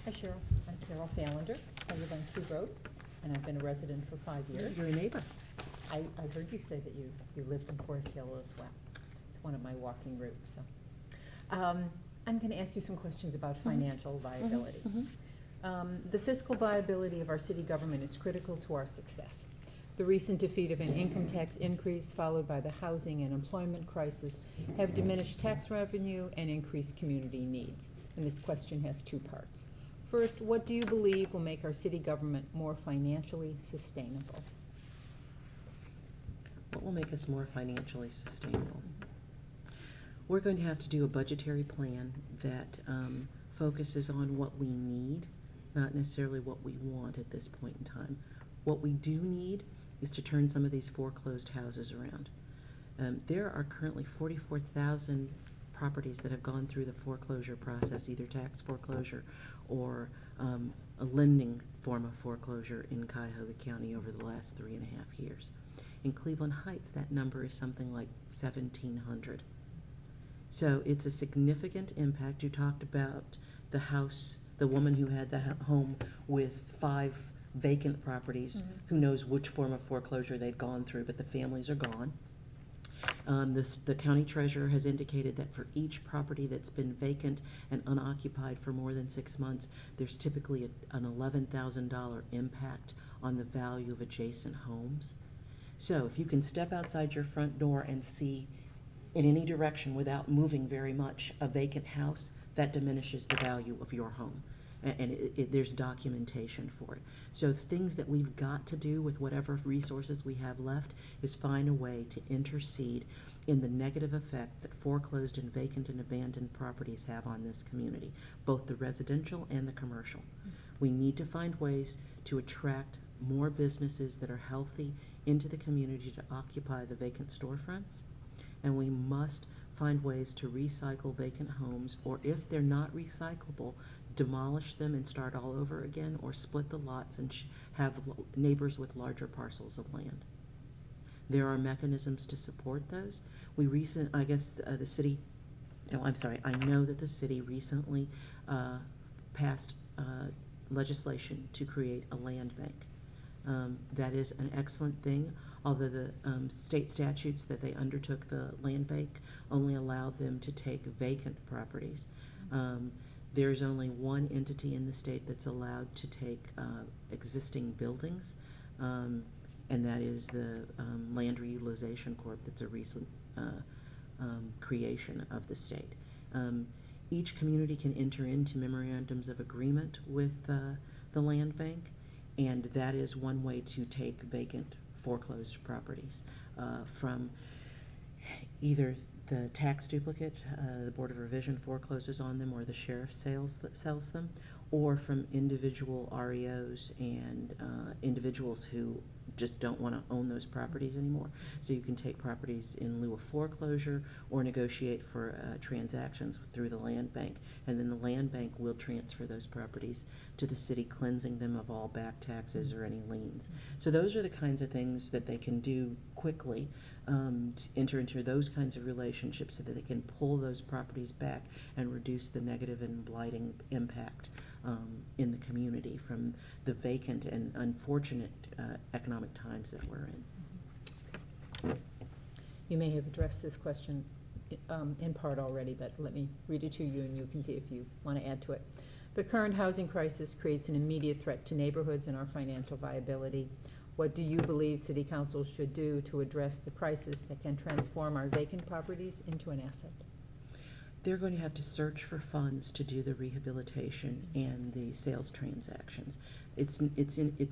Hi Cheryl, I'm Carol Fallender. I live on Cube Road, and I've been a resident for 5 years. You're a neighbor. I heard you say that you lived in Forest Hill as well. It's one of my walking routes, so. I'm gonna ask you some questions about financial viability. The fiscal viability of our city government is critical to our success. The recent defeat of an income tax increase followed by the housing and employment crisis have diminished tax revenue and increased community needs. And this question has two parts. First, what do you believe will make our city government more financially sustainable? What will make us more financially sustainable? We're going to have to do a budgetary plan that focuses on what we need, not necessarily what we want at this point in time. What we do need is to turn some of these foreclosed houses around. There are currently 44,000 properties that have gone through the foreclosure process, either tax foreclosure or a lending form of foreclosure in Cuyahoga County over the last 3.5 years. In Cleveland Heights, that number is something like 1,700. So it's a significant impact. You talked about the house, the woman who had the home with 5 vacant properties. Who knows which form of foreclosure they'd gone through, but the families are gone. The county treasurer has indicated that for each property that's been vacant and unoccupied for more than 6 months, there's typically an $11,000 impact on the value of adjacent homes. So if you can step outside your front door and see in any direction without moving very much a vacant house, that diminishes the value of your home. And there's documentation for it. So it's things that we've got to do with whatever resources we have left is find a way to intercede in the negative effect that foreclosed and vacant and abandoned properties have on this community, both the residential and the commercial. We need to find ways to attract more businesses that are healthy into the community to occupy the vacant storefronts, and we must find ways to recycle vacant homes, or if they're not recyclable, demolish them and start all over again, or split the lots and have neighbors with larger parcels of land. There are mechanisms to support those. I know that the city recently passed legislation to create a land bank. That is an excellent thing, although the state statutes that they undertook the land bank only allowed them to take vacant properties. There's only one entity in the state that's allowed to take existing buildings, and that is the Land Reutilization Corp. That's a recent creation of the state. Each community can enter into memorandums of agreement with the land bank, and that is one way to take vacant foreclosed properties from either the tax duplicate, the Board of Revision forecloses on them, or the sheriff sells them, or from individual REOs and individuals who just don't want to own those properties anymore. So you can take properties in lieu of foreclosure or negotiate for transactions through the land bank, and then the land bank will transfer those properties to the city, cleansing them of all back taxes or any liens. So those are the kinds of things that they can do quickly, to enter into those kinds of relationships so that they can pull those properties back and reduce the negative and blighting impact in the community from the vacant and unfortunate economic times that we're in. You may have addressed this question in part already, but let me read it to you and you can see if you want to add to it. The current housing crisis creates an immediate threat to neighborhoods and our financial viability. What do you believe City Council should do to address the crisis that can transform our vacant properties into an asset? They're going to have to search for funds to do the rehabilitation and the sales transactions. It's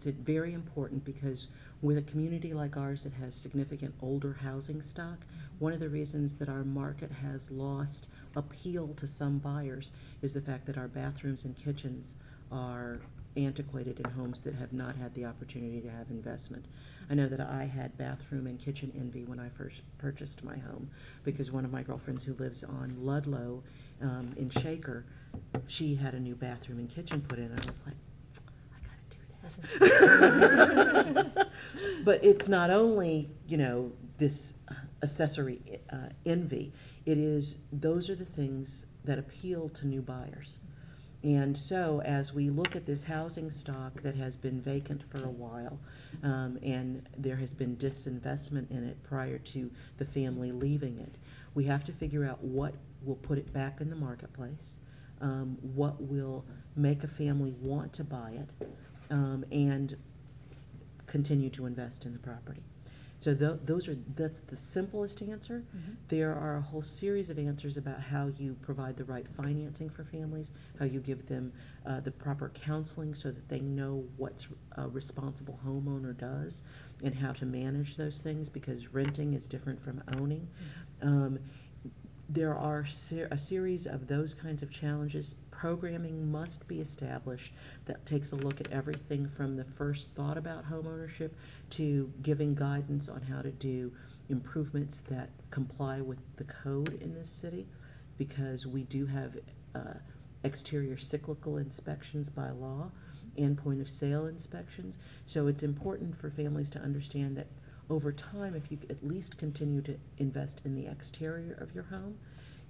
very important because with a community like ours that has significant older housing stock, one of the reasons that our market has lost appeal to some buyers is the fact that our bathrooms and kitchens are antiquated in homes that have not had the opportunity to have investment. I know that I had bathroom and kitchen envy when I first purchased my home because one of my girlfriends who lives on Ludlow in Shaker, she had a new bathroom and kitchen put in. I was like, I gotta do that. But it's not only, this accessory envy, those are the things that appeal to new buyers. And so as we look at this housing stock that has been vacant for a while, and there has been disinvestment in it prior to the family leaving it, we have to figure out what will put it back in the marketplace, what will make a family want to buy it, and continue to invest in the property. So that's the simplest answer. There are a whole series of answers about how you provide the right financing for families, how you give them the proper counseling so that they know what a responsible homeowner does and how to manage those things, because renting is different from owning. There are a series of those kinds of challenges. Programming must be established that takes a look at everything from the first thought about homeownership to giving guidance on how to do improvements that comply with the code in this city, because we do have exterior cyclical inspections by law and point of sale inspections. So it's important for families to understand that over time, if you at least continue to invest in the exterior of your home,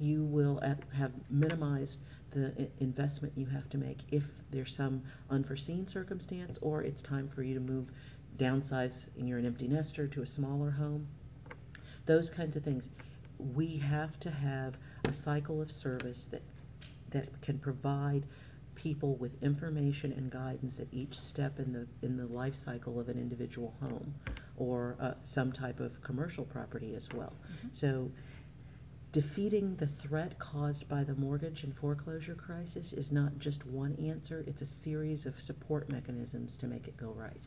you will have minimized the investment you have to make if there's some unforeseen circumstance, or it's time for you to move, downsize, and you're an empty nester, to a smaller home. Those kinds of things. We have to have a cycle of service that can provide people with information and guidance at each step in the life cycle of an individual home, or some type of commercial property as well. So defeating the threat caused by the mortgage and foreclosure crisis is not just one answer, it's a series of support mechanisms to make it go right.